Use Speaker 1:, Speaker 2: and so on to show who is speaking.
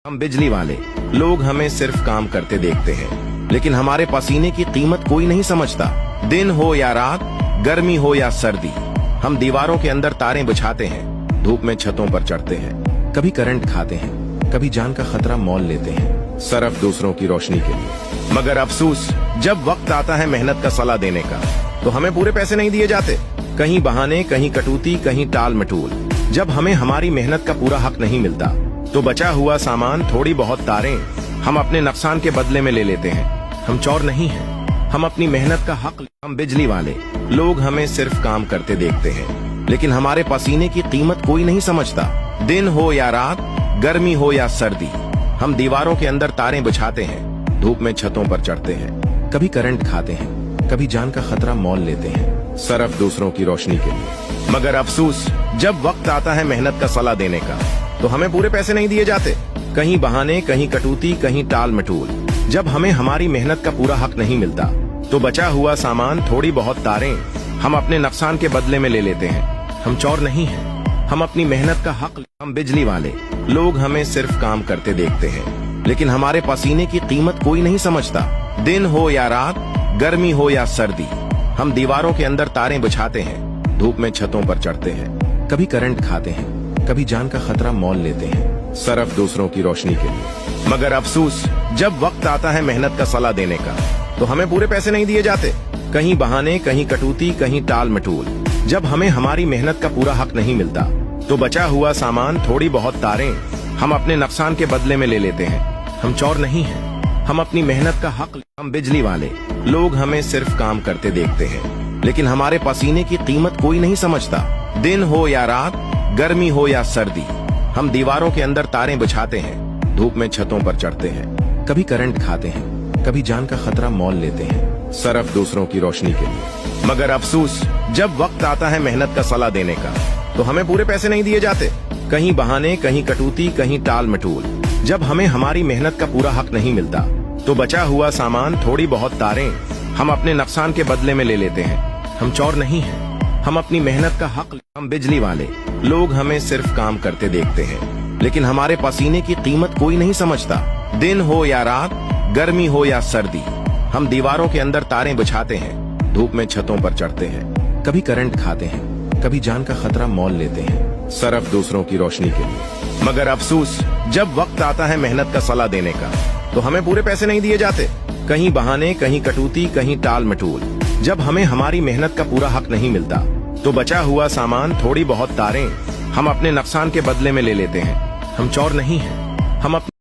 Speaker 1: हम बिजली वाले लोग हमें सिर्फ काम करते देखते हैं, लेकिन हमारे पसीने की कीमत कोई नहीं समझता। दिन हो या रात, गर्मी हो या सर्दी, हम दीवारों के अंदर तारें बिछाते हैं, धूप में छतों पर चढ़ते हैं, कभी करंट खाते हैं, कभी जान का खतरा मोल लेते हैं, सिर्फ दूसरों की रोशनी के लिए। मगर अफसोस, जब वक्त आता है मेहनत का सलाह देने का, तो हमें पूरे पैसे नहीं दिए जाते। कहीं बहाने, कहीं कटौती, कहीं टाल मटोल। जब हमें हमारी मेहनत का पूरा हक नहीं मिलता, तो बचा हुआ सामान, थोड़ी बहुत तारें, हम अपने नुकसान के बदले में ले लेते हैं। हम चोर नहीं हैं, हम अपनी मेहनत का हक। हम बिजली वाले लोग हमें सिर्फ काम करते देखते हैं, लेकिन हमारे पसीने की कीमत कोई नहीं समझता। दिन हो या रात, गर्मी हो या सर्दी, हम दीवारों के अंदर तारें बिछाते हैं, धूप में छतों पर चढ़ते हैं, कभी करंट खाते हैं, कभी जान का खतरा मोल लेते हैं, सिर्फ दूसरों की रोशनी के लिए। मगर अफसोस, जब वक्त आता है मेहनत का सलाह देने का, तो हमें पूरे पैसे नहीं दिए जाते। कहीं बहाने, कहीं कटौती, कहीं टाल मटोल। जब हमें हमारी मेहनत का पूरा हक नहीं मिलता, तो बचा हुआ सामान, थोड़ी बहुत तारें, हम अपने नुकसान के बदले में ले लेते हैं। हम चोर नहीं हैं, हम अपनी मेहनत का हक। हम बिजली वाले लोग हमें सिर्फ काम करते देखते हैं, लेकिन हमारे पसीने की कीमत कोई नहीं समझता। दिन हो या रात, गर्मी हो या सर्दी, हम दीवारों के अंदर तारें बिछाते हैं, धूप में छतों पर चढ़ते हैं, कभी करंट खाते हैं, कभी जान का खतरा मोल लेते हैं, सिर्फ दूसरों की रोशनी के लिए। मगर अफसोस, जब वक्त आता है मेहनत का सलाह देने का, तो हमें पूरे पैसे नहीं दिए जाते। कहीं बहाने, कहीं कटौती, कहीं टाल मटोल। जब हमें हमारी मेहनत का पूरा हक नहीं मिलता, तो बचा हुआ सामान, थोड़ी बहुत तारें, हम अपने नुकसान के बदले में ले लेते हैं। हम चोर नहीं हैं, हम अपनी मेहनत का हक। हम बिजली वाले लोग हमें सिर्फ काम करते देखते हैं, लेकिन हमारे पसीने की कीमत कोई नहीं समझता। दिन हो या रात, गर्मी हो या सर्दी, हम दीवारों के अंदर तारें बिछाते हैं, धूप में छतों पर चढ़ते हैं, कभी करंट खाते हैं, कभी जान का खतरा मोल लेते हैं, सिर्फ दूसरों की रोशनी के लिए। मगर अफसोस, जब वक्त आता है मेहनत का सलाह देने का, तो हमें पूरे पैसे नहीं दिए जाते। कहीं बहाने, कहीं कटौती, कहीं टाल मटोल। जब हमें हमारी मेहनत का पूरा हक नहीं मिलता, तो बचा हुआ सामान, थोड़ी बहुत तारें, हम अपने नुकसान के बदले में ले लेते हैं। हम चोर नहीं हैं, हम अपनी मेहनत का हक। हम बिजली वाले लोग हमें सिर्फ काम करते देखते हैं, लेकिन हमारे पसीने की कीमत कोई नहीं समझता। दिन हो या रात, गर्मी हो या सर्दी, हम दीवारों के अंदर तारें बिछाते हैं, धूप में छतों पर चढ़ते हैं, कभी करंट खाते हैं, कभी जान का खतरा मोल लेते हैं, सिर्फ दूसरों की रोशनी के लिए। मगर अफसोस, जब वक्त आता है मेहनत का सलाह देने का, तो हमें पूरे पैसे नहीं दिए जाते। कहीं बहाने, कहीं कटौती, कहीं टाल मटोल। जब हमें हमारी मेहनत का पूरा हक नहीं मिलता, तो बचा हुआ सामान, थोड़ी बहुत तारें, हम अपने नुकसान के बदले में ले लेते हैं। हम चोर नहीं हैं, हम